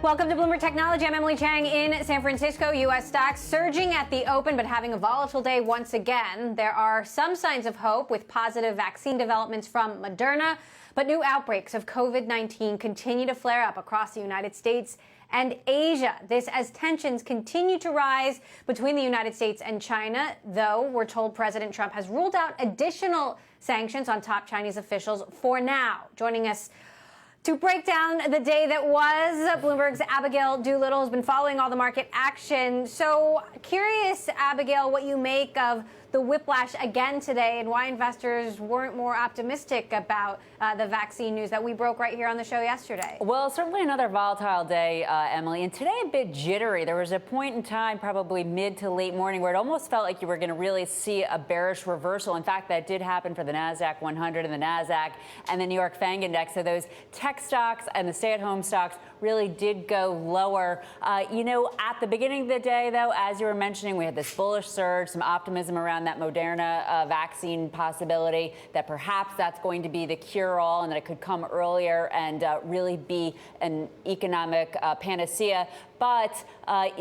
Welcome to Bloomberg Technology. I'm Emily Chang in San Francisco. U.S. stocks surging at the open, but having a volatile day once again. There are some signs of hope with positive vaccine developments from Moderna, but new outbreaks of COVID-19 continue to flare up across the United States and Asia. This as tensions continue to rise between the United States and China, though we're told President Trump has ruled out additional sanctions on top Chinese officials for now. Joining us to break down the day that was, Bloomberg's Abigail Doolittle has been following all the market action. So curious, Abigail, what you make of the whiplash again today and why investors weren't more optimistic about the vaccine news that we broke right here on the show yesterday. Well, certainly another volatile day, Emily, and today a bit jittery. There was a point in time, probably mid to late morning, where it almost felt like you were going to really see a bearish reversal. In fact, that did happen for the NASDAQ 100 and the NASDAQ and the New York FANG index. So those tech stocks and the stay-at-home stocks really did go lower. At the beginning of the day, though, as you were mentioning, we had this bullish surge, some optimism around that Moderna vaccine possibility, that perhaps that's going to be the cure-all and that it could come earlier and really be an economic panacea. But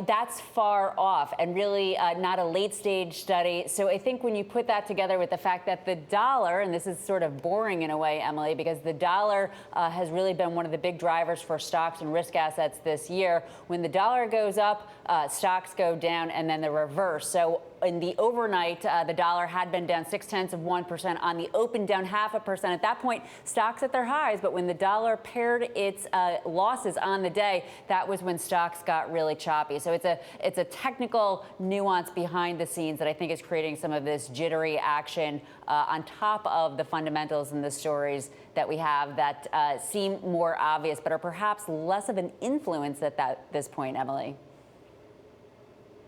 that's far off and really not a late-stage study. So I think when you put that together with the fact that the dollar, and this is sort of boring in a way, Emily, because the dollar has really been one of the big drivers for stocks and risk assets this year. When the dollar goes up, stocks go down, and then the reverse. So in the overnight, the dollar had been down 0.6%. On the open, down 0.5%. At that point, stocks at their highs. But when the dollar paired its losses on the day, that was when stocks got really choppy. So it's a technical nuance behind the scenes that I think is creating some of this jittery action on top of the fundamentals and the stories that we have that seem more obvious, but are perhaps less of an influence at this point, Emily.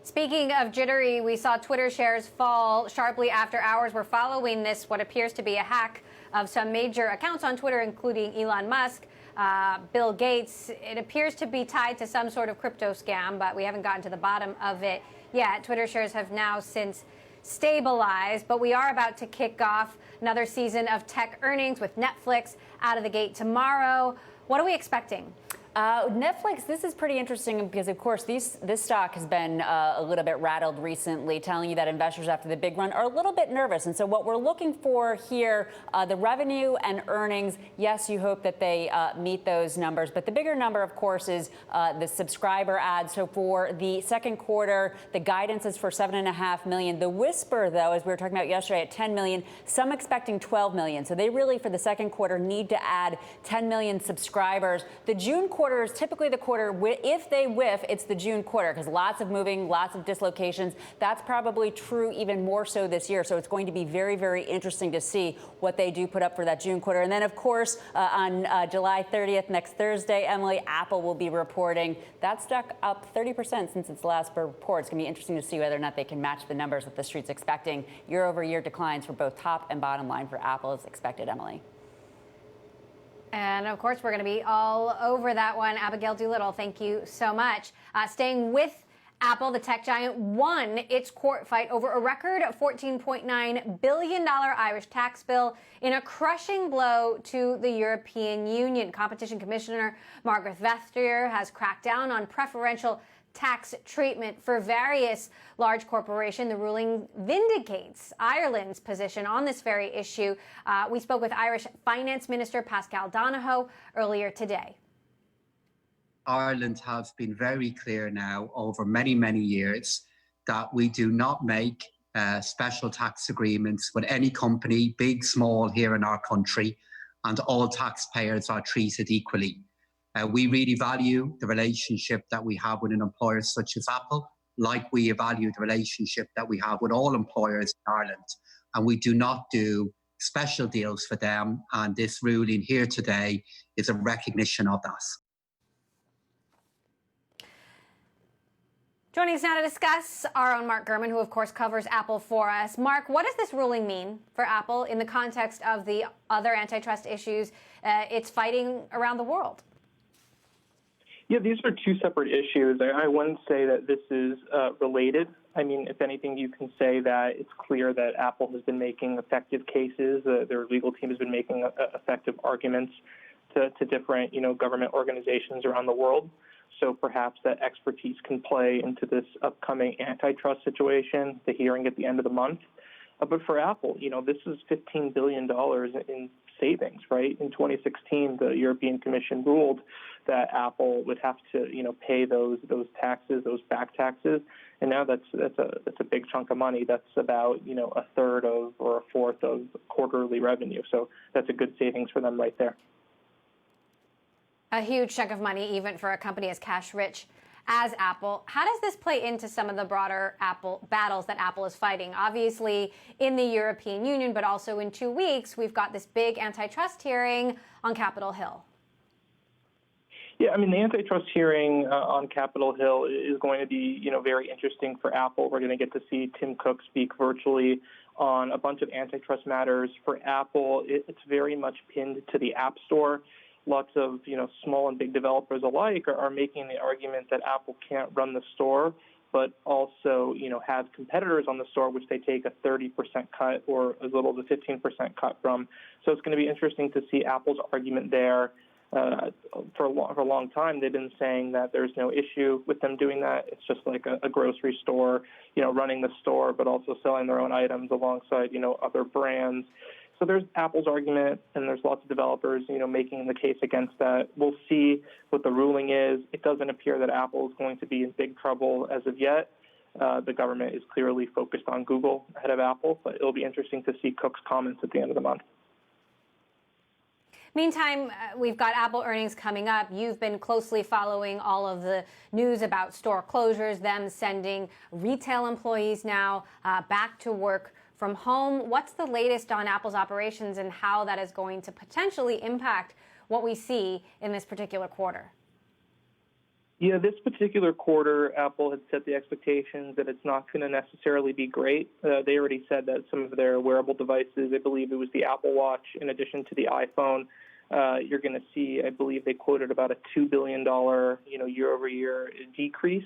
Speaking of jittery, we saw Twitter shares fall sharply after hours. We're following this, what appears to be a hack of some major accounts on Twitter, including Elon Musk, Bill Gates. It appears to be tied to some sort of crypto scam, but we haven't gotten to the bottom of it yet. Twitter shares have now since stabilized, but we are about to kick off another season of tech earnings with Netflix out of the gate tomorrow. What are we expecting? Netflix, this is pretty interesting because, of course, this stock has been a little bit rattled recently, telling you that investors after the big run are a little bit nervous. And so what we're looking for here, the revenue and earnings, yes, you hope that they meet those numbers. But the bigger number, of course, is the subscriber ads. So for the second quarter, the guidance is for 7.5 million. The whisper, though, as we were talking about yesterday, at 10 million, some expecting 12 million. So they really, for the second quarter, need to add 10 million subscribers. The June quarter is typically the quarter, if they whiff, it's the June quarter, because lots of moving, lots of dislocations. That's probably true even more so this year. So it's going to be very, very interesting to see what they do put up for that June quarter. And then, of course, on July 30th, next Thursday, Emily, Apple will be reporting. That stock up 30% since its last report. It's going to be interesting to see whether or not they can match the numbers that the street's expecting. Year-over-year declines for both top and bottom line for Apple is expected, Emily. And, of course, we're going to be all over that one. Abigail Doolittle, thank you so much. Staying with Apple, the tech giant won its court fight over a record $14.9 billion Irish tax bill in a crushing blow to the European Union. Competition Commissioner Margaret Vestager has cracked down on preferential tax treatment for various large corporations. The ruling vindicates Ireland's position on this very issue. We spoke with Irish Finance Minister Pascal Donohoe earlier today. Ireland have been very clear now over many, many years that we do not make special tax agreements with any company, big, small, here in our country, and all taxpayers are treated equally. We really value the relationship that we have with an employer such as Apple, like we value the relationship that we have with all employers in Ireland. And we do not do special deals for them. And this ruling here today is a recognition of that. Joining us now to discuss, our own Mark Gurman, who, of course, covers Apple for us. Mark, what does this ruling mean for Apple in the context of the other antitrust issues it's fighting around the world? Yeah, these are two separate issues. I wouldn't say that this is related. I mean, if anything, you can say that it's clear that Apple has been making effective cases. Their legal team has been making effective arguments to different, government organizations around the world. So perhaps that expertise can play into this upcoming antitrust situation, the hearing at the end of the month. But for Apple, this is $15 billion in savings, right? In 2016, the European Commission ruled that Apple would have to, pay those taxes, those back taxes, and now that's a big chunk of money. That's about, a third of or a fourth of quarterly revenue. So that's a good savings for them right there. A huge chunk of money, even for a company as cash-rich as Apple. How does this play into some of the broader Apple battles that Apple is fighting? Obviously, in the European Union, but also in 2 weeks, we've got this big antitrust hearing on Capitol Hill. Yeah, the antitrust hearing on Capitol Hill is going to be, very interesting for Apple. We're going to get to see Tim Cook speak virtually on a bunch of antitrust matters. For Apple, it's very much pinned to the App Store. Lots of, small and big developers alike are making the argument that Apple can't run the store, but also, have competitors on the store, which they take a 30% cut or as little as a 15% cut from. So it's going to be interesting to see Apple's argument there. For a long time, they've been saying that there's no issue with them doing that. It's just like a grocery store, running the store, but also selling their own items alongside, other brands. So there's Apple's argument, and there's lots of developers, making the case against that. We'll see what the ruling is. It doesn't appear that Apple is going to be in big trouble as of yet. The government is clearly focused on Google ahead of Apple, but it'll be interesting to see Cook's comments at the end of the month. Meantime, we've got Apple earnings coming up. You've been closely following all of the news about store closures, them sending retail employees now back to work from home. What's the latest on Apple's operations and how that is going to potentially impact what we see in this particular quarter? Yeah, this particular quarter, Apple had set the expectations that it's not going to necessarily be great. They already said that some of their wearable devices, I believe it was the Apple Watch, in addition to the iPhone, you're going to see, I believe they quoted about a $2 billion, year-over-year decrease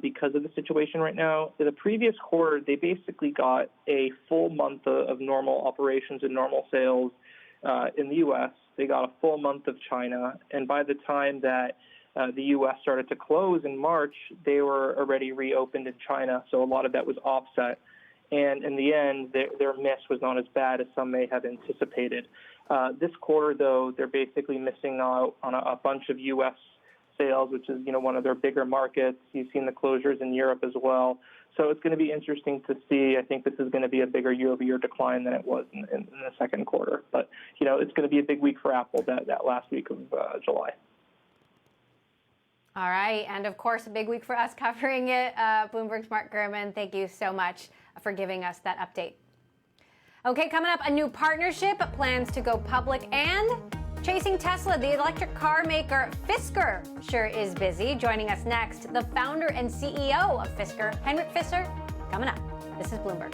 because of the situation right now. In the previous quarter, they basically got a full month of normal operations and normal sales in the U.S. They got a full month of China, and by the time that the U.S. started to close in March, they were already reopened in China, so a lot of that was offset. And in the end, their miss was not as bad as some may have anticipated. This quarter, though, they're basically missing out on a bunch of U.S. sales, which is, one of their bigger markets. You've seen the closures in Europe as well. So it's going to be interesting to see. I think this is going to be a bigger year-over-year decline than it was in the second quarter. But, it's going to be a big week for Apple that last week of July. All right. And of course, a big week for us covering it. Bloomberg's Mark Gurman, thank you so much for giving us that update. Okay, coming up, a new partnership plans to go public and chasing Tesla. The electric car maker Fisker sure is busy. Joining us next, the founder and CEO of Fisker, Henrik Fisker, coming up. This is Bloomberg.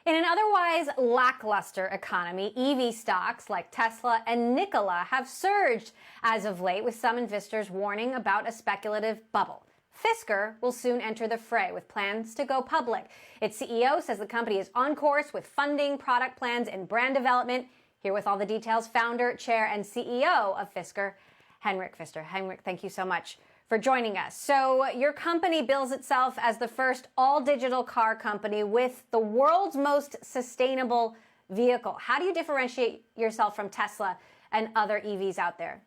In an otherwise lackluster economy, EV stocks like Tesla and Nikola have surged as of late, with some investors warning about a speculative bubble. Fisker will soon enter the fray with plans to go public. Its CEO says the company is on course with funding, product plans, and brand development. Here with all the details, founder, chair, and CEO of Fisker, Henrik Fisker. Henrik, thank you so much for joining us. So your company bills itself as the first all-digital car company with the world's most sustainable vehicle. How do you differentiate yourself from Tesla and other EVs out there?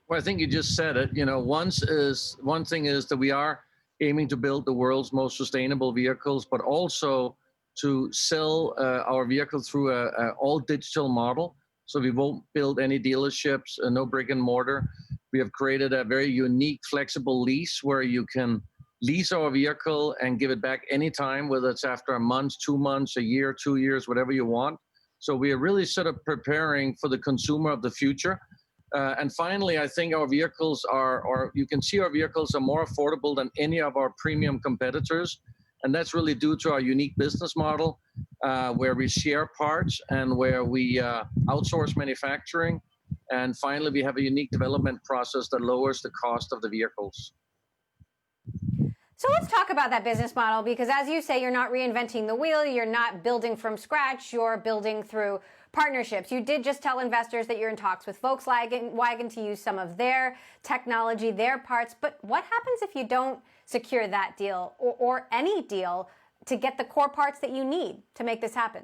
Well, I think you just said it. One thing is that we are aiming to build the world's most sustainable vehicles, but also to sell our vehicles through a all-digital model. So we won't build any dealerships, no brick and mortar. We have created a very unique, flexible lease where you can lease our vehicle and give it back anytime, whether it's after a month, 2 months, a year, 2 years, whatever you want. So we are really sort of preparing for the consumer of the future. And finally, I think our vehicles you can see our vehicles are more affordable than any of our premium competitors. And that's really due to our unique business model. where we share parts and where we outsource manufacturing. And finally, we have a unique development process that lowers the cost of the vehicles. So let's talk about that business model, because as you say, you're not reinventing the wheel, you're not building from scratch, you're building through partnerships. You did just tell investors that you're in talks with Volkswagen to use some of their technology, their parts. But what happens if you don't secure that deal or any deal to get the core parts that you need to make this happen?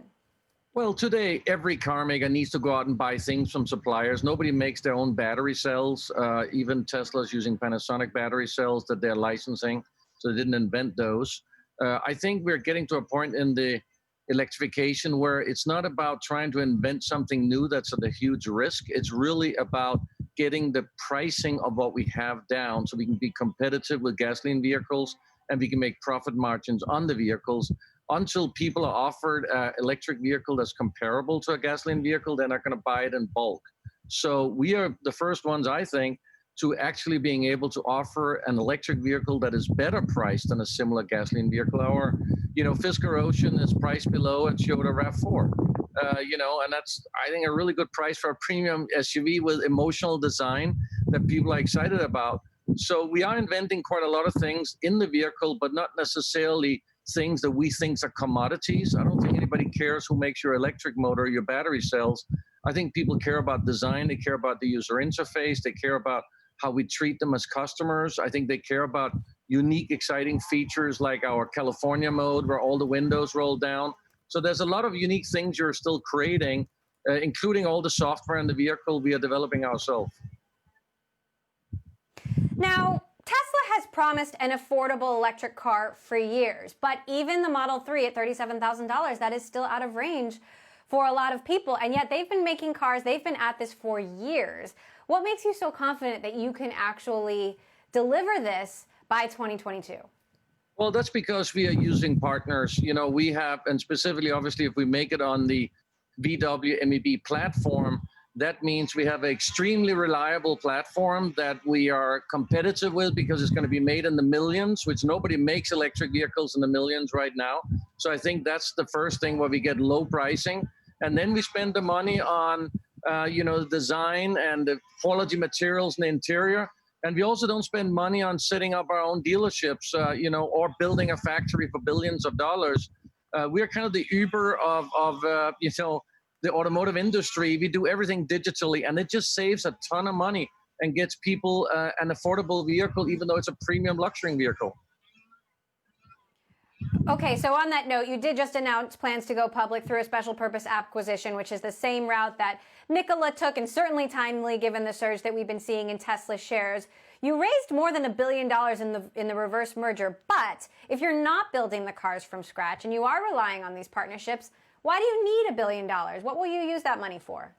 Well, today, every car maker needs to go out and buy things from suppliers. Nobody makes their own battery cells. Even Tesla's using Panasonic battery cells that they're licensing, so they didn't invent those. I think we're getting to a point in the electrification where it's not about trying to invent something new that's at a huge risk. It's really about getting the pricing of what we have down so we can be competitive with gasoline vehicles and we can make profit margins on the vehicles. Until people are offered an electric vehicle that's comparable to a gasoline vehicle, they're not going to buy it in bulk. So we are the first ones, I think, to actually being able to offer an electric vehicle that is better priced than a similar gasoline vehicle. Our, Fisker Ocean is priced below a Toyota RAV4. And that's, I think, a really good price for a premium SUV with emotional design that people are excited about. So we are inventing quite a lot of things in the vehicle, but not necessarily things that we think are commodities. I don't think anybody cares who makes your electric motor, your battery cells. I think people care about design. They care about the user interface. They care about how we treat them as customers. I think they care about unique, exciting features like our California mode where all the windows roll down. So there's a lot of unique things you're still creating, including all the software in the vehicle we are developing ourselves. Now, Tesla has promised an affordable electric car for years, but even the Model 3 at $37,000, that is still out of range for a lot of people. And yet they've been making cars, they've been at this for years. What makes you so confident that you can actually deliver this by 2022? Well, that's because we are using partners. We have, and specifically, obviously, if we make it on the VW MEB platform, that means we have an extremely reliable platform that we are competitive with because it's going to be made in the millions, which nobody makes electric vehicles in the millions right now. So I think that's the first thing where we get low pricing. And then we spend the money on, design and the quality materials in the interior. And we also don't spend money on setting up our own dealerships, or building a factory for billions of dollars. We are kind of the Uber of the automotive industry. We do everything digitally, and it just saves a ton of money and gets people an affordable vehicle, even though it's a premium luxury vehicle. Okay, so on that note, you did just announce plans to go public through a special purpose acquisition, which is the same route that Nikola took, and certainly timely given the surge that we've been seeing in Tesla shares. You raised more than $1 billion in the reverse merger, but if you're not building the cars from scratch and you are relying on these partnerships, why do you need $1 billion? What will you use that money for?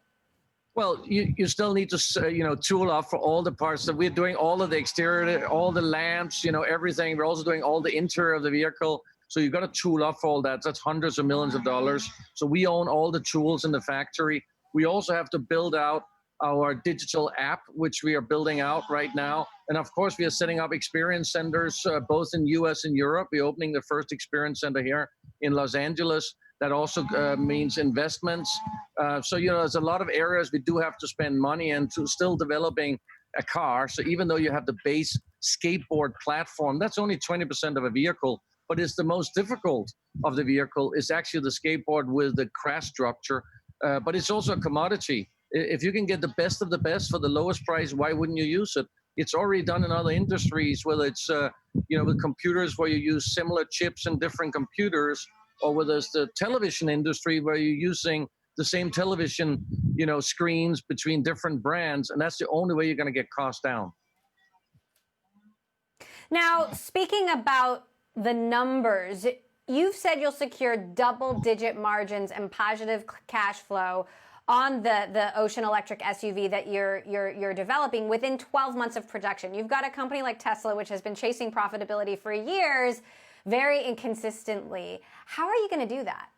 Well, you still need to, tool up for all the parts that we're doing, all of the exterior, all the lamps, everything. We're also doing all the interior of the vehicle. So you've got to tool up for all that. That's hundreds of millions of dollars. So we own all the tools in the factory. We also have to build out our digital app, which we are building out right now. And of course, we are setting up experience centers, both in US and Europe. We're opening the first experience center here in Los Angeles. That also means investments. So, there's a lot of areas we do have to spend money into still developing a car. So even though you have the base skateboard platform, that's only 20% of a vehicle, but it's the most difficult of the vehicle. It's actually the skateboard with the crash structure, but it's also a commodity. If you can get the best of the best for the lowest price, why wouldn't you use it? It's already done in other industries, whether it's, with computers where you use similar chips in different computers, or whether it's the television industry where you're using the same television, screens between different brands. And that's the only way you're going to get costs down. Now, speaking about the numbers, you've said you'll secure double-digit margins and positive cash flow on the Ocean electric SUV that you're developing within 12 months of production. You've got a company like Tesla, which has been chasing profitability for years, very inconsistently. How are you going to do that?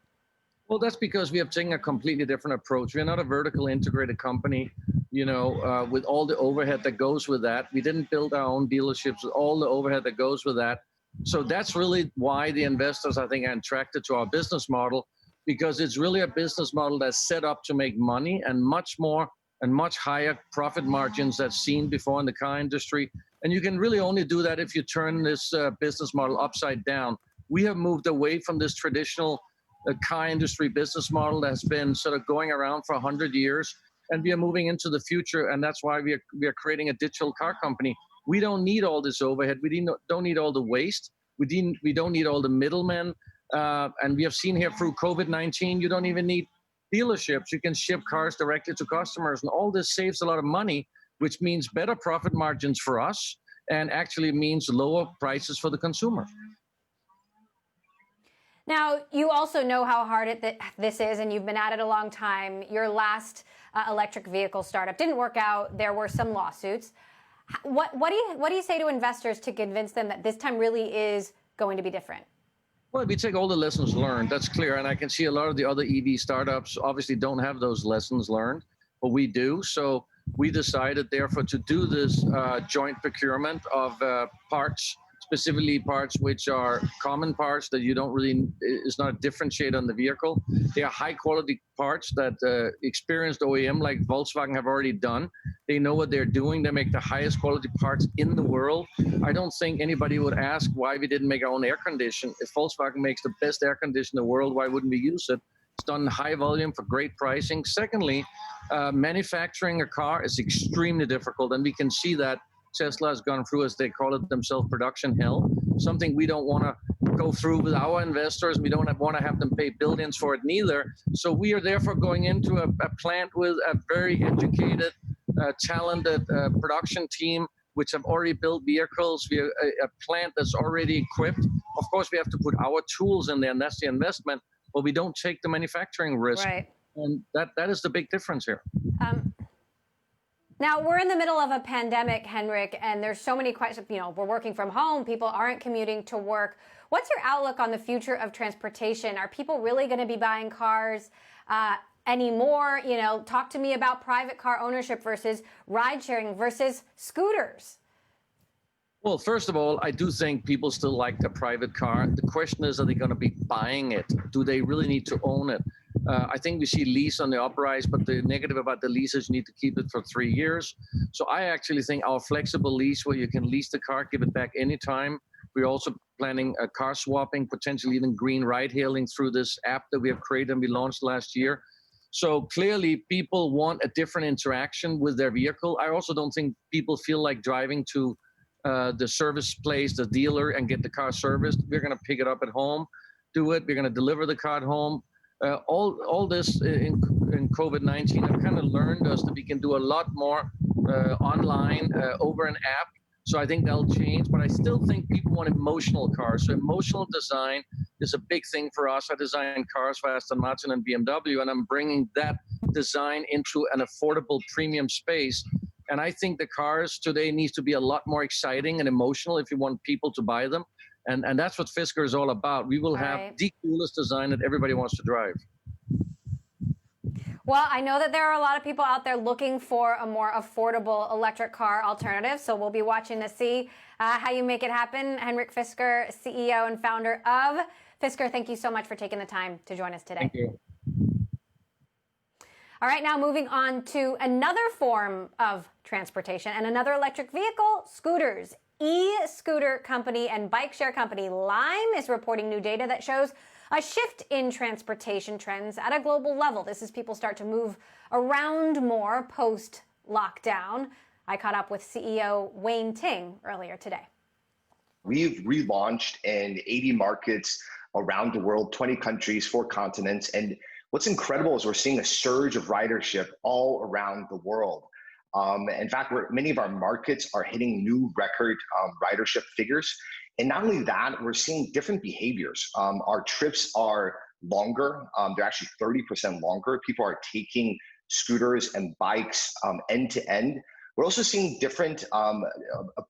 Well, that's because we have taken a completely different approach. We're not a vertical integrated company, with all the overhead that goes with that. We didn't build our own dealerships with all the overhead that goes with that. So that's really why the investors, I think, are attracted to our business model. because it's really a business model that's set up to make money and much more and much higher profit margins that's seen before in the car industry. And you can really only do that if you turn this business model upside down. We have moved away from this traditional car industry business model that's been sort of going around for 100 years, and we are moving into the future, and that's why we are creating a digital car company. We don't need all this overhead. We don't need all the waste. We don't need all the middlemen. And we have seen here through COVID-19, you don't even need dealerships. You can ship cars directly to customers, and all this saves a lot of money, which means better profit margins for us and actually means lower prices for the consumer. Now, you also know how hard this is, and you've been at it a long time. Your last electric vehicle startup didn't work out. There were some lawsuits. What do you say to investors to convince them that this time really is going to be different? Well, we take all the lessons learned. That's clear. And I can see a lot of the other EV startups obviously don't have those lessons learned, but we do. So we decided, therefore, to do this joint procurement of parts, specifically parts which are common parts that you don't really, is not a differentiate on the vehicle. They are high quality parts that experienced OEM like Volkswagen have already done. They know what they're doing. They make the highest quality parts in the world. I don't think anybody would ask why we didn't make our own air condition. If Volkswagen makes the best air condition in the world, why wouldn't we use it? It's done high volume for great pricing. Secondly, manufacturing a car is extremely difficult, and we can see that Tesla has gone through, as they call it themselves, production hell, something we don't want to go through with our investors. We don't want to have them pay billions for it neither. So we are therefore going into a plant with a very educated, talented production team, which have already built vehicles. We have a plant that's already equipped. Of course, we have to put our tools in there, and that's the investment, but we don't take the manufacturing risk. Right. And that is the big difference here. Now, we're in the middle of a pandemic, Henrik, and there's so many questions. You know, we're working from home. People aren't commuting to work. What's your outlook on the future of transportation? Are people really going to be buying cars anymore? You know, talk to me about private car ownership versus ride sharing versus scooters. Well, first of all, I do think people still like the private car. The question is, are they going to be buying it? Do they really need to own it? I think we see lease on the uprise, but the negative about the lease is you need to keep it for 3 years. So I actually think our flexible lease, where you can lease the car, give it back anytime. We're also planning a car swapping, potentially even green ride hailing through this app that we have created and we launched last year. So clearly people want a different interaction with their vehicle. I also don't think people feel like driving to the service place, the dealer, and get the car serviced. We're going to pick it up at home, do it. We're going to deliver the car at home. All this in COVID-19 have kind of learned us that we can do a lot more online over an app. So I think that'll change, but I still think people want emotional cars. So emotional design is a big thing for us. I design cars for Aston Martin and BMW, and I'm bringing that design into an affordable premium space. And I think the cars today needs to be a lot more exciting and emotional if you want people to buy them. And that's what Fisker is all about. We will have the coolest design that everybody wants to drive. Well, I know that there are a lot of people out there looking for a more affordable electric car alternative, so we'll be watching to see how you make it happen. Henrik Fisker, CEO and founder of Fisker, thank you so much for taking the time to join us today. Thank you. All right, now moving on to another form of transportation and another electric vehicle, scooters. E-scooter company and bike share company Lime is reporting new data that shows a shift in transportation trends at a global level. This as people start to move around more post-lockdown. I caught up with CEO Wayne Ting earlier today. We've relaunched in 80 markets around the world, 20 countries, 4 continents. And what's incredible is we're seeing a surge of ridership all around the world. In fact, many of our markets are hitting new record ridership figures. And not only that, we're seeing different behaviors. Our trips are longer. They're actually 30% longer. People are taking scooters and bikes end to end. We're also seeing different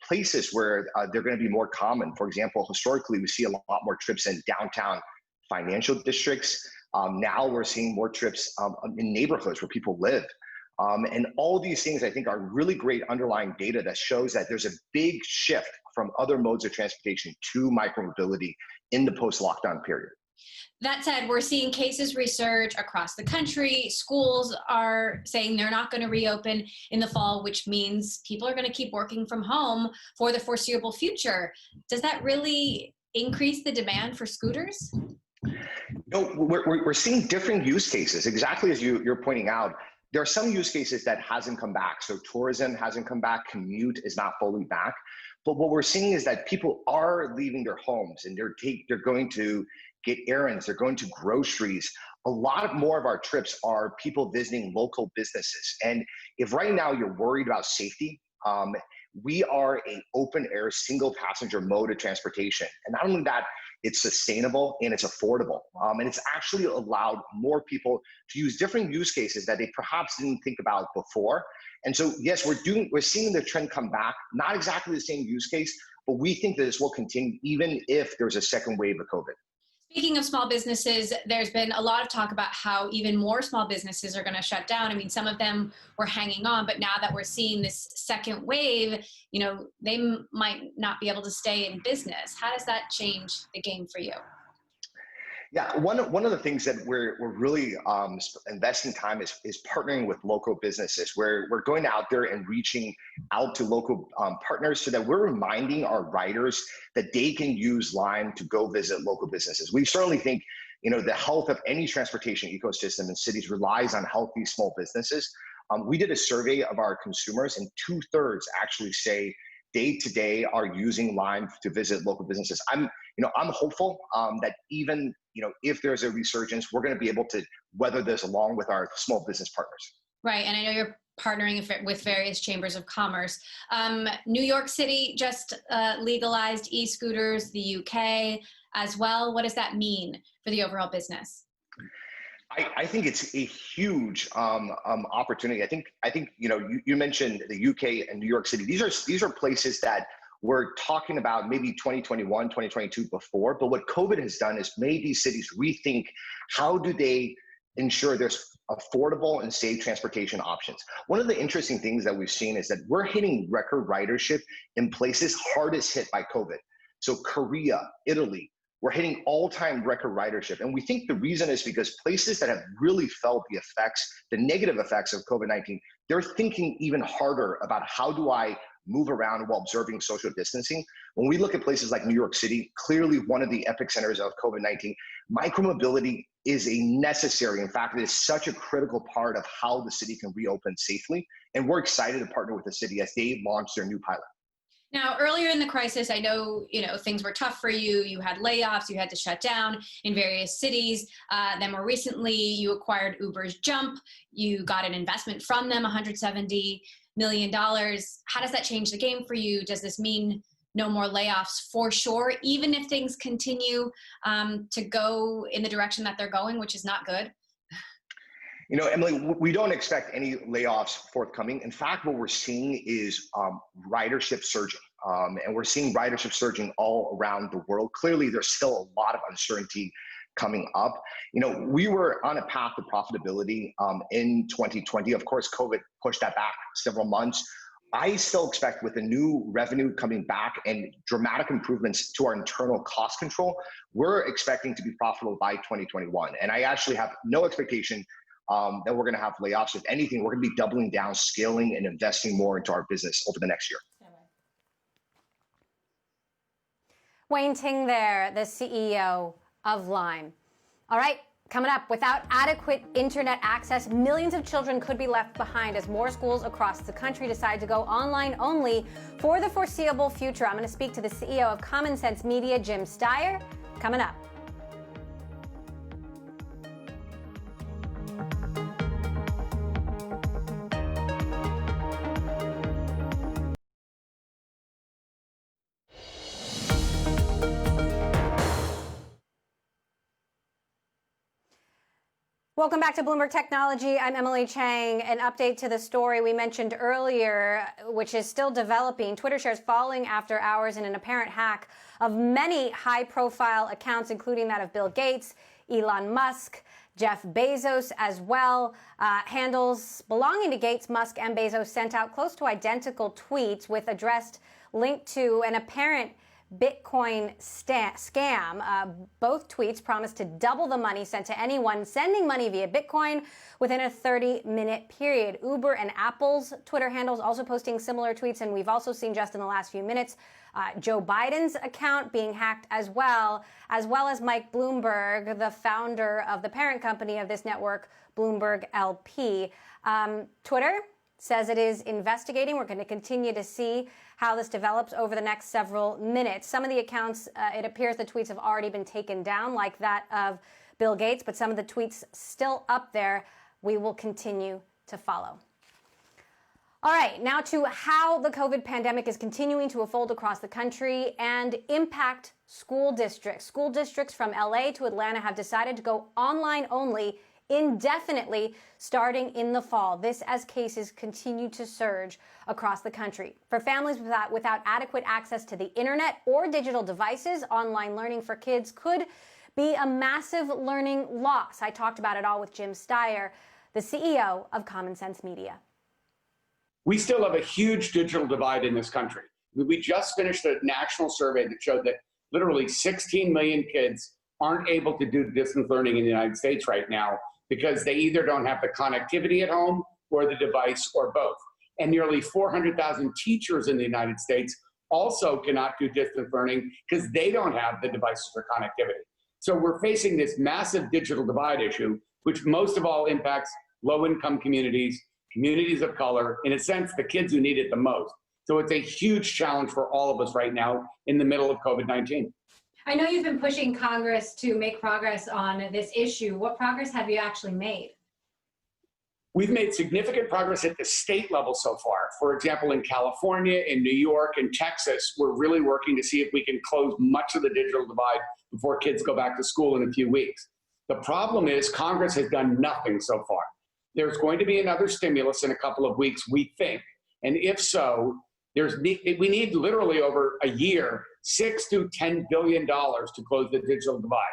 places where they're going to be more common. For example, historically, we see a lot more trips in downtown financial districts. Now we're seeing more trips in neighborhoods where people live. And all these things, I think, are really great underlying data that shows that there's a big shift from other modes of transportation to micromobility in the post-lockdown period. That said, we're seeing cases resurge across the country. Schools are saying they're not going to reopen in the fall, which means people are going to keep working from home for the foreseeable future. Does that really increase the demand for scooters? No, we're seeing different use cases, exactly as you're pointing out. There are some use cases that hasn't come back. So tourism hasn't come back, commute is not fully back. But what we're seeing is that people are leaving their homes and they're going to get errands, they're going to groceries. A lot more of our trips are people visiting local businesses. And if right now you're worried about safety, we are an open air, single passenger mode of transportation. And not only that, it's sustainable and it's affordable. And it's actually allowed more people to use different use cases that they perhaps didn't think about before. And so, yes, we're seeing the trend come back, not exactly the same use case, but we think that this will continue even if there's a second wave of COVID. Speaking of small businesses, there's been a lot of talk about how even more small businesses are going to shut down. I mean, some of them were hanging on, but now that we're seeing this second wave, they might not be able to stay in business. How does that change the game for you? Yeah, one of the things that we're really investing time is partnering with local businesses. We're going out there and reaching out to local partners so that we're reminding our riders that they can use Lime to go visit local businesses. We certainly think the health of any transportation ecosystem in cities relies on healthy small businesses. We did a survey of our consumers, and 2/3 actually say day to day are using Lime to visit local businesses. I'm hopeful that even if there's a resurgence, we're going to be able to weather this along with our small business partners. Right, and I know you're partnering with various chambers of commerce. New York City just legalized e-scooters, the UK as well. What does that mean for the overall business? I think it's a huge opportunity. I think you mentioned the UK and New York City. These are places that we're talking about maybe 2021, 2022 before. But what COVID has done is made these cities rethink how do they ensure there's affordable and safe transportation options. One of the interesting things that we've seen is that we're hitting record ridership in places hardest hit by COVID. So Korea, Italy, we're hitting all-time record ridership. And we think the reason is because places that have really felt the negative effects of COVID-19, they're thinking even harder about how do I move around while observing social distancing. When we look at places like New York City, clearly one of the epicenters of COVID-19, micromobility is a necessary, in fact, it is such a critical part of how the city can reopen safely. And we're excited to partner with the city as they launch their new pilot. Now, earlier in the crisis, I know, things were tough for you. You had layoffs, you had to shut down in various cities. Then more recently, you acquired Uber's Jump. You got an investment from them, $170 million. How does that change the game for you? Does this mean no more layoffs for sure, even if things continue to go in the direction that they're going, which is not good? Emily, we don't expect any layoffs forthcoming. In fact, what we're seeing is ridership surging. And we're seeing ridership surging all around the world. Clearly, there's still a lot of uncertainty coming up. We were on a path to profitability in 2020. Of course, COVID pushed that back several months. I still expect with the new revenue coming back and dramatic improvements to our internal cost control, we're expecting to be profitable by 2021. And I actually have no expectation that we're going to have layoffs. If anything, we're going to be doubling down, scaling, and investing more into our business over the next year. Wayne Ting there, the CEO of Lime. All right, coming up, without adequate internet access, millions of children could be left behind as more schools across the country decide to go online only for the foreseeable future. I'm going to speak to the CEO of Common Sense Media, Jim Steyer, coming up. Welcome back to Bloomberg Technology. I'm Emily Chang. An update to the story we mentioned earlier, which is still developing. Twitter shares falling after hours in an apparent hack of many high-profile accounts, including that of Bill Gates, Elon Musk, Jeff Bezos as well. Handles belonging to Gates, Musk, and Bezos sent out close to identical tweets with addressed linked to an apparent Bitcoin scam. Both tweets promised to double the money sent to anyone sending money via Bitcoin within a 30-minute period. Uber and Apple's Twitter handles also posting similar tweets, and we've also seen just in the last few minutes Joe Biden's account being hacked as well as Mike Bloomberg, the founder of the parent company of this network, Bloomberg LP. Twitter says it is investigating. We're going to continue to see how this develops over the next several minutes. Some of the accounts, it appears the tweets have already been taken down, like that of Bill Gates, but some of the tweets still up there. We will continue to follow. All right, now to how the COVID pandemic is continuing to unfold across the country and impact school districts. School districts from LA to Atlanta have decided to go online only indefinitely starting in the fall. This as cases continue to surge across the country. For families without adequate access to the internet or digital devices, online learning for kids could be a massive learning loss. I talked about it all with Jim Steyer, the CEO of Common Sense Media. We still have a huge digital divide in this country. We just finished a national survey that showed that literally 16 million kids aren't able to do distance learning in the United States right now because they either don't have the connectivity at home or the device or both. And nearly 400,000 teachers in the United States also cannot do distance learning because they don't have the devices or connectivity. So we're facing this massive digital divide issue, which most of all impacts low-income communities, communities of color, in a sense, the kids who need it the most. So it's a huge challenge for all of us right now in the middle of COVID-19. I know you've been pushing Congress to make progress on this issue. What progress have you actually made? We've made significant progress at the state level so far. For example, in California, in New York, and Texas, we're really working to see if we can close much of the digital divide before kids go back to school in a few weeks. The problem is Congress has done nothing so far. There's going to be another stimulus in a couple of weeks, we think. And if so, we need literally over a year, $6 to $10 billion to close the digital divide.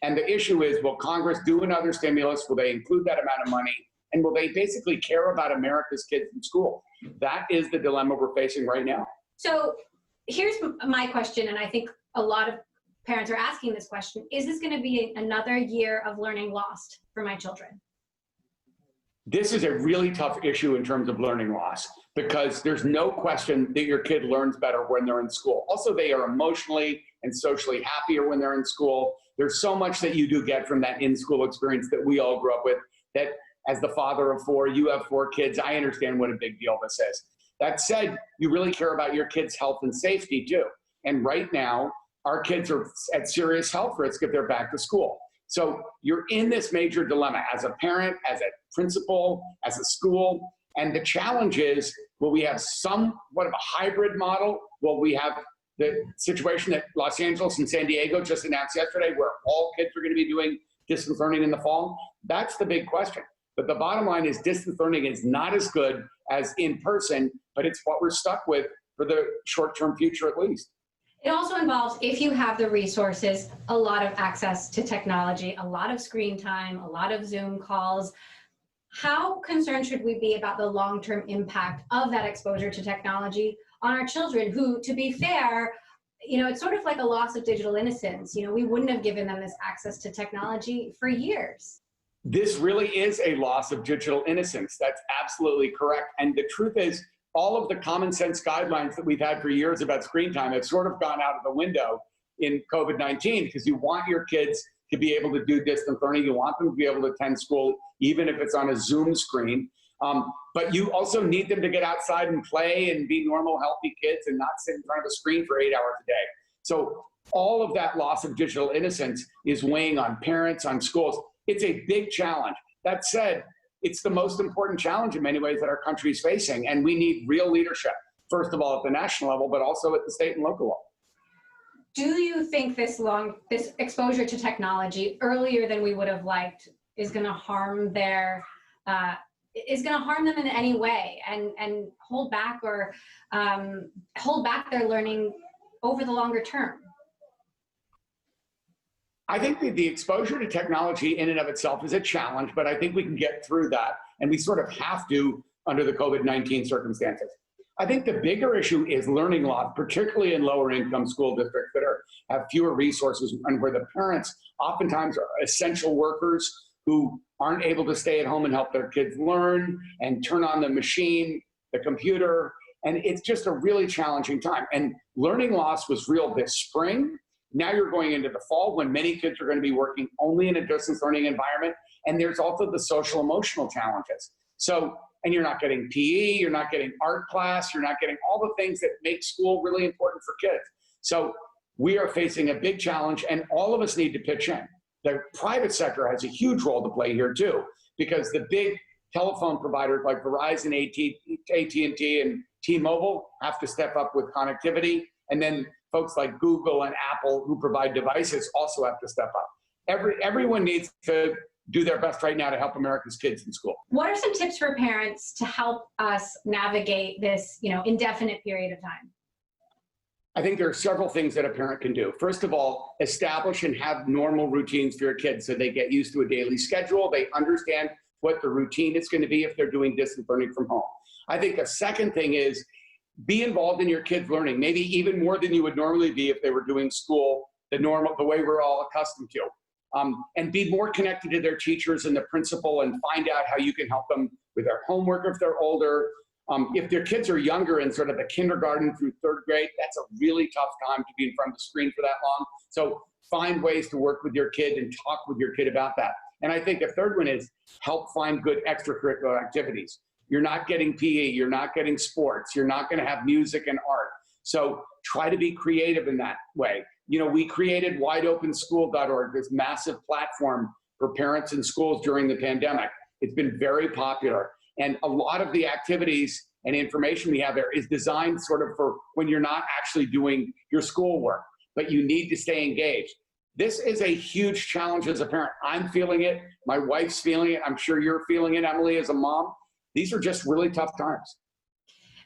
And the issue is, will Congress do another stimulus? Will they include that amount of money? And will they basically care about America's kids in school? That is the dilemma we're facing right now. So here's my question, and I think a lot of parents are asking this question. Is this going to be another year of learning lost for my children? This is a really tough issue in terms of learning loss, because there's no question that your kid learns better when they're in school. Also, they are emotionally and socially happier when they're in school. There's so much that you do get from that in-school experience that we all grew up with, that as the father of four, you have 4 kids, I understand what a big deal this is. That said, you really care about your kids' health and safety too. And right now, our kids are at serious health risk if they're back to school. So you're in this major dilemma as a parent, as a principal, as a school. And the challenge is, will we have somewhat of a hybrid model? Will we have the situation that Los Angeles and San Diego just announced yesterday, where all kids are going to be doing distance learning in the fall? That's the big question. But the bottom line is distance learning is not as good as in person, but it's what we're stuck with for the short-term future at least. It also involves, if you have the resources, a lot of access to technology, a lot of screen time, a lot of Zoom calls. How concerned should we be about the long-term impact of that exposure to technology on our children who, to be fair, it's sort of like a loss of digital innocence. We wouldn't have given them this access to technology for years. This really is a loss of digital innocence. That's absolutely correct. And the truth is, all of the common sense guidelines that we've had for years about screen time have sort of gone out of the window in COVID-19, because you want your kids to be able to do distance learning. You want them to be able to attend school, even if it's on a Zoom screen. But you also need them to get outside and play and be normal, healthy kids and not sit in front of a screen for 8 hours a day. So all of that loss of digital innocence is weighing on parents, on schools. It's a big challenge. That said, it's the most important challenge in many ways that our country is facing, and we need real leadership, first of all at the national level, but also at the state and local level. Do you think this exposure to technology earlier than we would have liked is going to harm them in any way and hold back their learning over the longer term? I think that the exposure to technology in and of itself is a challenge, but I think we can get through that. And we sort of have to under the COVID-19 circumstances. I think the bigger issue is learning loss, particularly in lower income school districts that have fewer resources and where the parents oftentimes are essential workers who aren't able to stay at home and help their kids learn and turn on the machine, the computer. And it's just a really challenging time. And learning loss was real this spring. Now you're going into the fall when many kids are going to be working only in a distance learning environment. And there's also the social emotional challenges. So, and you're not getting PE, you're not getting art class, you're not getting all the things that make school really important for kids. So we are facing a big challenge and all of us need to pitch in. The private sector has a huge role to play here too, because the big telephone providers like Verizon, AT&T, and T-Mobile have to step up with connectivity. And then folks like Google and Apple who provide devices also have to step up. Everyone needs to do their best right now to help America's kids in school. What are some tips for parents to help us navigate this, indefinite period of time? I think there are several things that a parent can do. First of all, establish and have normal routines for your kids so they get used to a daily schedule. They understand what the routine is going to be if they're doing distance learning from home. I think a second thing is be involved in your kids' learning, maybe even more than you would normally be if they were doing school the way we're all accustomed to. And be more connected to their teachers and the principal and find out how you can help them with their homework if they're older. If their kids are younger in sort of the kindergarten through third grade, that's a really tough time to be in front of the screen for that long. So find ways to work with your kid and talk with your kid about that. And I think the third one is help find good extracurricular activities. You're not getting PE, you're not getting sports, you're not going to have music and art. So try to be creative in that way. We created wideopenschool.org, this massive platform for parents in schools during the pandemic. It's been very popular. And a lot of the activities and information we have there is designed sort of for when you're not actually doing your schoolwork, but you need to stay engaged. This is a huge challenge as a parent. I'm feeling it. My wife's feeling it. I'm sure you're feeling it, Emily, as a mom. These are just really tough times.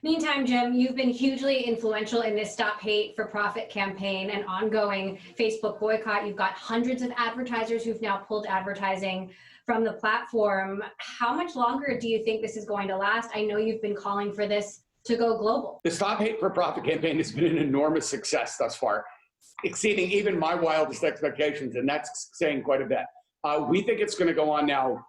Meantime, Jim, you've been hugely influential in this Stop Hate for Profit campaign and ongoing Facebook boycott. You've got hundreds of advertisers who've now pulled advertising from the platform. How much longer do you think this is going to last? I know you've been calling for this to go global. The Stop Hate for Profit campaign has been an enormous success thus far, exceeding even my wildest expectations, and that's saying quite a bit. We think it's going to go on now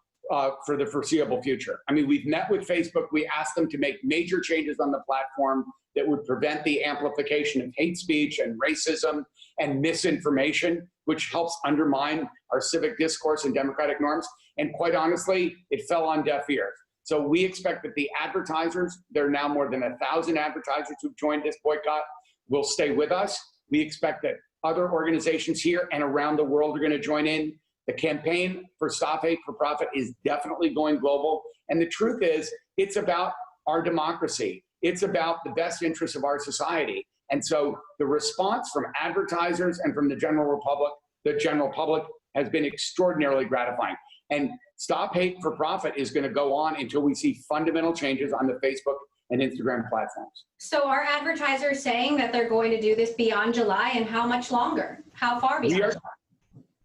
for the foreseeable future. I mean, we've met with Facebook. We asked them to make major changes on the platform that would prevent the amplification of hate speech and racism and misinformation, which helps undermine our civic discourse and democratic norms. And quite honestly, it fell on deaf ears. So we expect that the advertisers, there are now more than 1,000 advertisers who've joined this boycott, will stay with us. We expect that other organizations here and around the world are going to join in. The campaign for Stop Hate for Profit is definitely going global. And the truth is, it's about our democracy. It's about the best interests of our society. And so the response from advertisers and from the general public has been extraordinarily gratifying. And Stop Hate for Profit is going to go on until we see fundamental changes on the Facebook and Instagram platforms. So are advertisers saying that they're going to do this beyond July, and how much longer? How far beyond?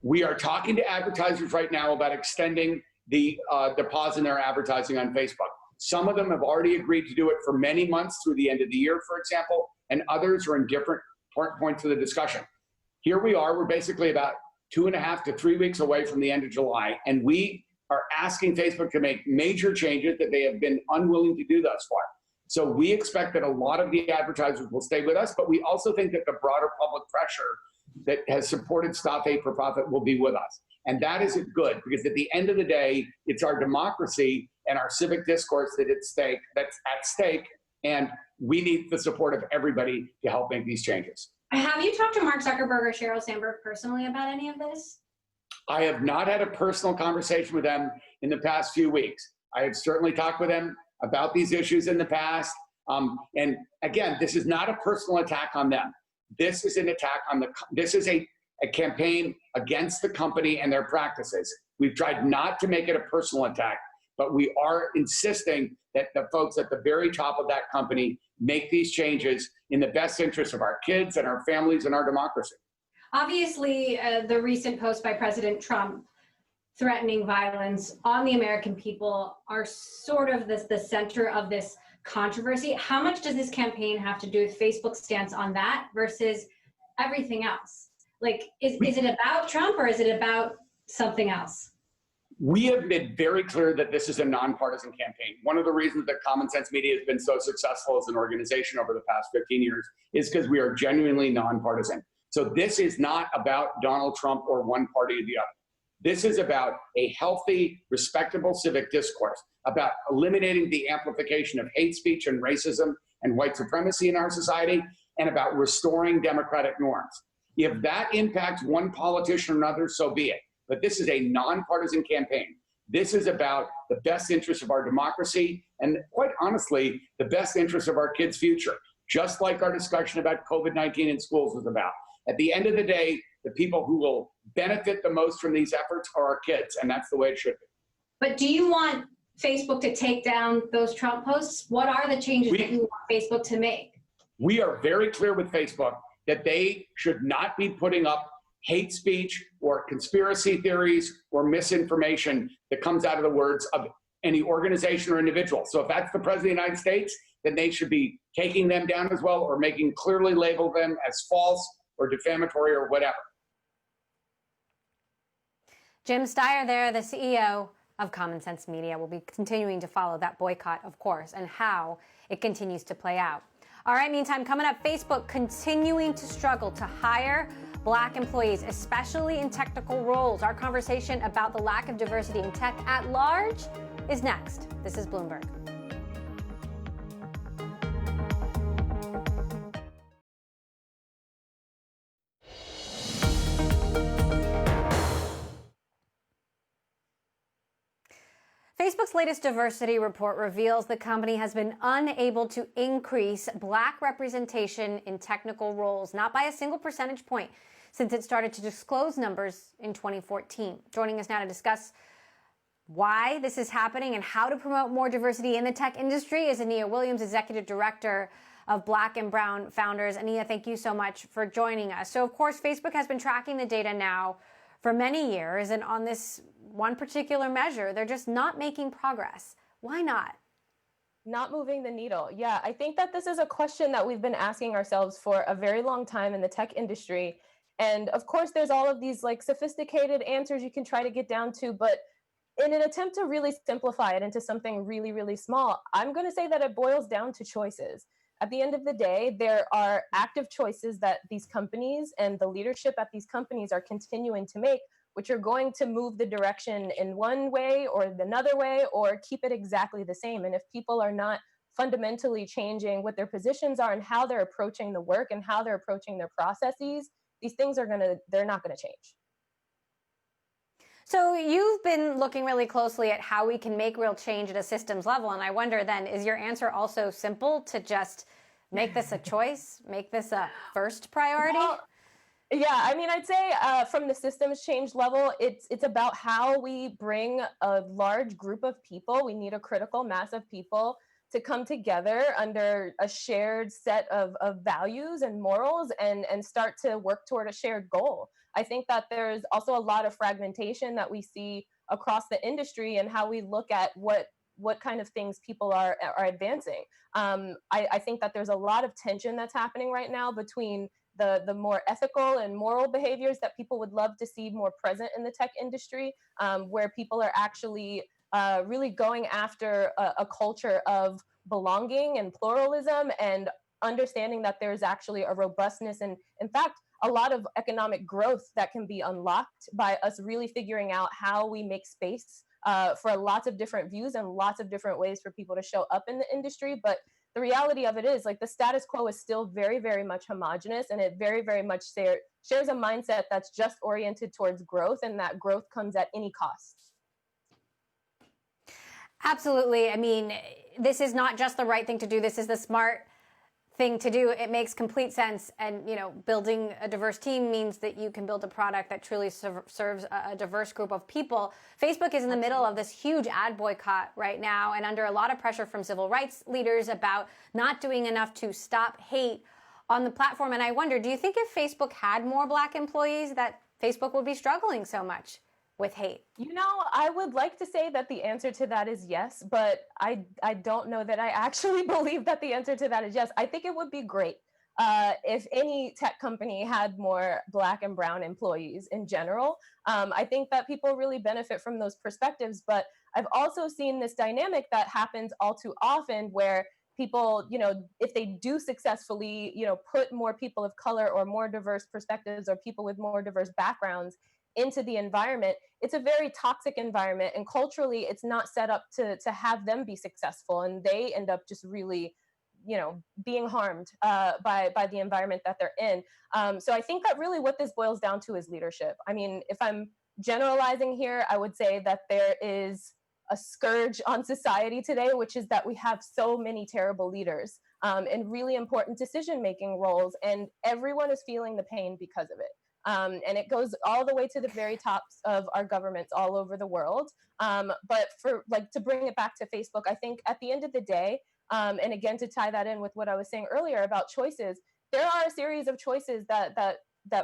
We are talking to advertisers right now about extending the pause in their advertising on Facebook. Some of them have already agreed to do it for many months through the end of the year, for example, and others are in different points of the discussion. Here we are, we're basically about 2.5 to 3 weeks away from the end of July, and we are asking Facebook to make major changes that they have been unwilling to do thus far. So we expect that a lot of the advertisers will stay with us, but we also think that the broader public pressure that has supported Stop Hate for Profit will be with us. And that is good, because at the end of the day, it's our democracy and our civic discourse that's at stake, and we need the support of everybody to help make these changes. Have you talked to Mark Zuckerberg or Sheryl Sandberg personally about any of this? I have not had a personal conversation with them in the past few weeks. I have certainly talked with them about these issues in the past. And again, this is not a personal attack on them. This is an attack on this is a campaign against the company and their practices. We've tried not to make it a personal attack, but we are insisting that the folks at the very top of that company make these changes in the best interest of our kids and our families and our democracy. Obviously, the recent post by President Trump threatening violence on the American people are sort of the center of this controversy. How much does this campaign have to do with Facebook's stance on that versus everything else? Like, is it about Trump or is it about something else? We have been very clear that this is a nonpartisan campaign. One of the reasons that Common Sense Media has been so successful as an organization over the past 15 years is because we are genuinely nonpartisan. So this is not about Donald Trump or one party or the other. This is about a healthy, respectable civic discourse, about eliminating the amplification of hate speech and racism and white supremacy in our society, and about restoring democratic norms. If that impacts one politician or another, so be it. But this is a nonpartisan campaign. This is about the best interests of our democracy and, quite honestly, the best interests of our kids' future, just like our discussion about COVID-19 in schools was about. At the end of the day, the people who will benefit the most from these efforts are our kids, and that's the way it should be. But do you want Facebook to take down those Trump posts? What are the changes that you want Facebook to make? We are very clear with Facebook that they should not be putting up hate speech or conspiracy theories or misinformation that comes out of the words of any organization or individual. So if that's the President of the United States, then they should be taking them down as well, or making clearly label them as false or defamatory or whatever. Jim Steyer there, the CEO of Common Sense Media, will be continuing to follow that boycott, of course, and how it continues to play out. All right, meantime, coming up, Facebook continuing to struggle to hire Black employees, especially in technical roles. Our conversation about the lack of diversity in tech at large is next. This is Bloomberg. Facebook's latest diversity report reveals the company has been unable to increase Black representation in technical roles, not by a single percentage point, since it started to disclose numbers in 2014. Joining us now to discuss why this is happening and how to promote more diversity in the tech industry is Ania Williams, Executive Director of Black and Brown Founders. Ania, thank you so much for joining us. So, of course, Facebook has been tracking the data now for many years, and on this one particular measure, they're just not making progress. Why not? Not moving the needle. Yeah, I think that this is a question that we've been asking ourselves for a very long time in the tech industry. And of course, there's all of these like sophisticated answers you can try to get down to, but in an attempt to really simplify it into something really, really small, I'm going to say that it boils down to choices. At the end of the day, there are active choices that these companies and the leadership at these companies are continuing to make, which are going to move the direction in one way or another way, or keep it exactly the same. And if people are not fundamentally changing what their positions are and how they're approaching the work and how they're approaching their processes, these things they're not going to change. So you've been looking really closely at how we can make real change at a systems level. And I wonder then, is your answer also simple to just make this a choice, make this a first priority? Well, yeah, I mean, I'd say from the systems change level, it's about how we bring a large group of people. We need a critical mass of people to come together under a shared set of values and morals and start to work toward a shared goal. I think that there's also a lot of fragmentation that we see across the industry and how we look at what kind of things people are advancing. I think that there's a lot of tension that's happening right now between the more ethical and moral behaviors that people would love to see more present in the tech industry, where people are actually really going after a culture of belonging and pluralism and understanding that there's actually a robustness and, in fact, a lot of economic growth that can be unlocked by us really figuring out how we make space for lots of different views and lots of different ways for people to show up in the industry. But the reality of it is, like, the status quo is still very, very much homogenous, and it very, very much shares a mindset that's just oriented towards growth, and that growth comes at any cost. Absolutely. I mean, this is not just the right thing to do. This is the smart thing to do. It makes complete sense. And, you know, building a diverse team means that you can build a product that truly serves a diverse group of people. Facebook is in the middle of this huge ad boycott right now and under a lot of pressure from civil rights leaders about not doing enough to stop hate on the platform. And I wonder, do you think if Facebook had more Black employees that Facebook would be struggling so much? with hate? You know, I would like to say that the answer to that is yes, but I don't know that I actually believe that the answer to that is yes. I think it would be great if any tech company had more Black and brown employees in general. I think that people really benefit from those perspectives, but I've also seen this dynamic that happens all too often where people, you know, if they do successfully, you know, put more people of color or more diverse perspectives or people with more diverse backgrounds into the environment, it's a very toxic environment, and culturally it's not set up to have them be successful, and they end up just really, you know, being harmed by the environment that they're in. So I think that really what this boils down to is leadership. I mean, if I'm generalizing here, I would say that there is a scourge on society today, which is that we have so many terrible leaders in really important decision-making roles, and everyone is feeling the pain because of it. And it goes all the way to the very tops of our governments all over the world. But for like to bring it back to Facebook, I think at the end of the day, and again to tie that in with what I was saying earlier about choices, there are a series of choices that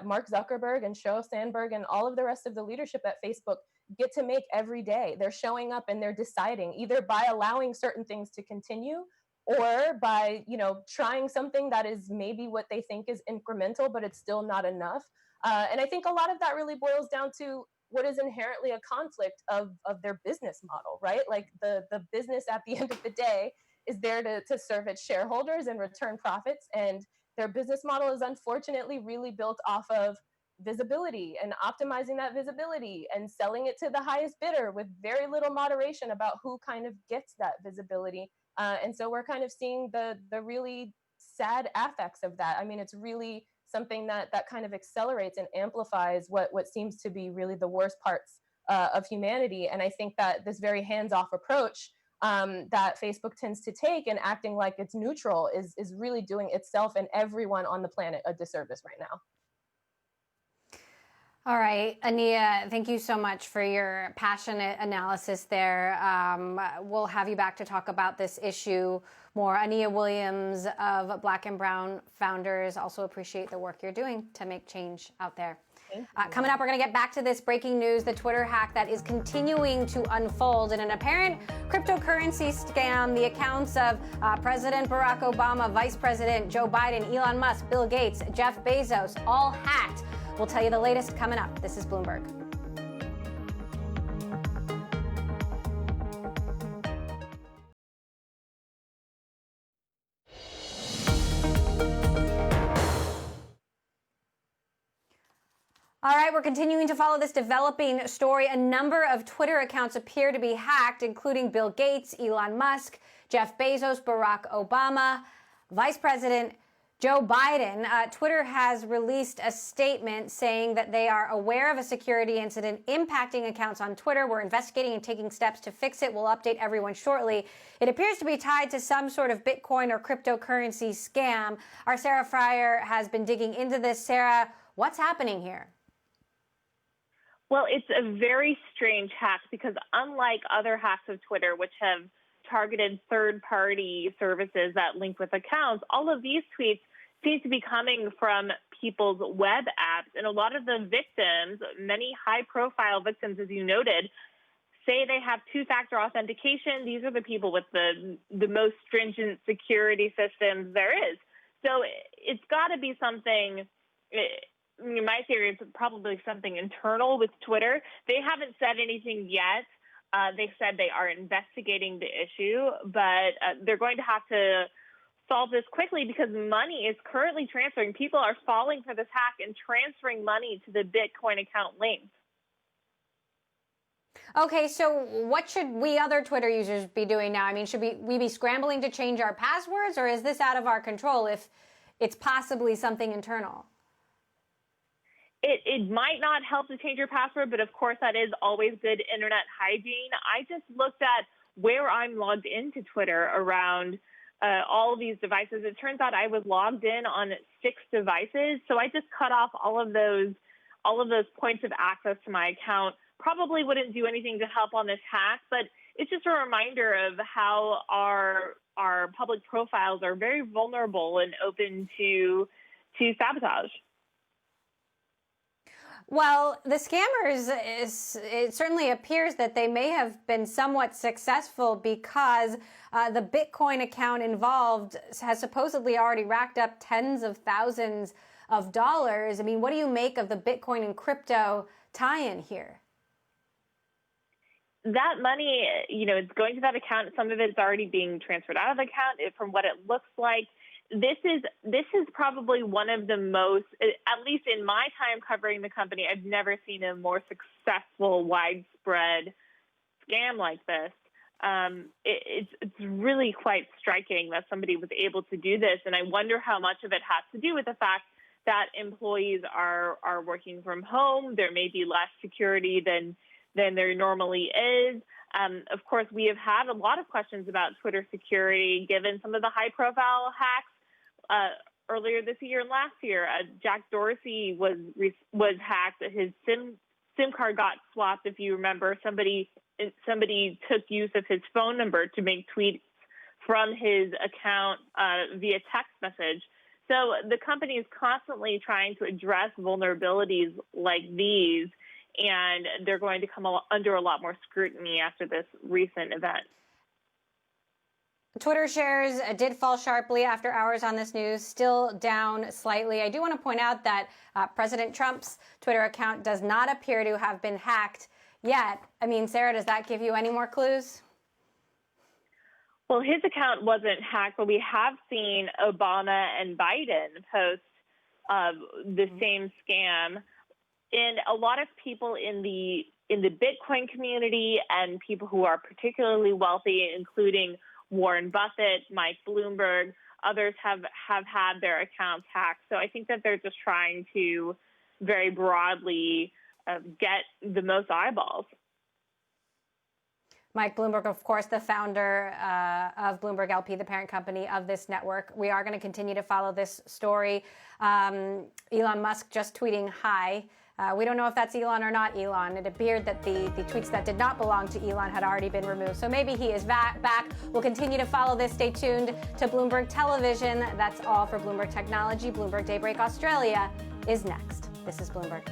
Mark Zuckerberg and Sheryl Sandberg and all of the rest of the leadership at Facebook get to make every day. They're showing up and they're deciding either by allowing certain things to continue or by, you know, trying something that is maybe what they think is incremental, but it's still not enough. And I think a lot of that really boils down to what is inherently a conflict of their business model, right? Like the business at the end of the day is there to serve its shareholders and return profits. And their business model is unfortunately really built off of visibility and optimizing that visibility and selling it to the highest bidder with very little moderation about who kind of gets that visibility. And so we're kind of seeing the really sad affects of that. I mean, it's really something that kind of accelerates and amplifies what seems to be really the worst parts of humanity. And I think that this very hands-off approach that Facebook tends to take and acting like it's neutral is really doing itself and everyone on the planet a disservice right now. All right, Ania, thank you so much for your passionate analysis there. We'll have you back to talk about this issue more. Ania Williams of Black and Brown Founders, also appreciate the work you're doing to make change out there. Coming up, we're going to get back to this breaking news, the Twitter hack that is continuing to unfold in an apparent cryptocurrency scam. The accounts of President Barack Obama, Vice President Joe Biden, Elon Musk, Bill Gates, Jeff Bezos, all hacked. We'll tell you the latest coming up. This is Bloomberg. All right, we're continuing to follow this developing story. A number of Twitter accounts appear to be hacked, including Bill Gates, Elon Musk, Jeff Bezos, Barack Obama, Vice President Joe Biden. Twitter has released a statement saying that they are aware of a security incident impacting accounts on Twitter. We're investigating and taking steps to fix it. We'll update everyone shortly. It appears to be tied to some sort of Bitcoin or cryptocurrency scam. Our Sarah Fryer has been digging into this. Sarah, what's happening here? Well, it's a very strange hack because unlike other hacks of Twitter, which have targeted third-party services that link with accounts, all of these tweets seem to be coming from people's web apps. And a lot of the victims, many high-profile victims, as you noted, say they have two-factor authentication. These are the people with the most stringent security systems there is. So it's got to be something. My theory is probably something internal with Twitter. They haven't said anything yet. They said they are investigating the issue, but they're going to have to solve this quickly because money is currently transferring. People are falling for this hack and transferring money to the Bitcoin account linked. Okay, so what should we other Twitter users be doing now? I mean, should we be scrambling to change our passwords, or is this out of our control if it's possibly something internal? It might not help to change your password, but of course that is always good internet hygiene. I just looked at where I'm logged into Twitter around all of these devices. It turns out I was logged in on 6 devices, so I just cut off all of those points of access to my account. Probably wouldn't do anything to help on this hack, but it's just a reminder of how our public profiles are very vulnerable and open to sabotage. Well, the scammers, it certainly appears that they may have been somewhat successful because the Bitcoin account involved has supposedly already racked up tens of thousands of dollars. I mean, what do you make of the Bitcoin and crypto tie-in here? That money, it's going to that account. Some of it's already being transferred out of the account. From what it looks like, this is probably one of the most, at least in my time covering the company, I've never seen a more successful, widespread scam like this. It's really quite striking that somebody was able to do this, and I wonder how much of it has to do with the fact that employees are working from home. There may be less security than there normally is. Of course, we have had a lot of questions about Twitter security, given some of the high-profile hacks earlier this year and last year. Jack Dorsey was hacked. His SIM card got swapped. If you remember, somebody took use of his phone number to make tweets from his account via text message. So the company is constantly trying to address vulnerabilities like these, and they're going to come under a lot more scrutiny after this recent event. Twitter shares did fall sharply after hours on this news, still down slightly. I do want to point out that President Trump's Twitter account does not appear to have been hacked yet. I mean, Sarah, does that give you any more clues? Well, his account wasn't hacked, but we have seen Obama and Biden post the same scam. And a lot of people in the Bitcoin community and people who are particularly wealthy, including Warren Buffett, Mike Bloomberg, others have had their accounts hacked. So I think that they're just trying to very broadly get the most eyeballs. Mike Bloomberg, of course, the founder of Bloomberg LP, the parent company of this network. We are going to continue to follow this story. Elon Musk just tweeting hi. We don't know if that's Elon or not Elon. It appeared that the tweets that did not belong to Elon had already been removed. So maybe he is back. We'll continue to follow this. Stay tuned to Bloomberg Television. That's all for Bloomberg Technology. Bloomberg Daybreak Australia is next. This is Bloomberg.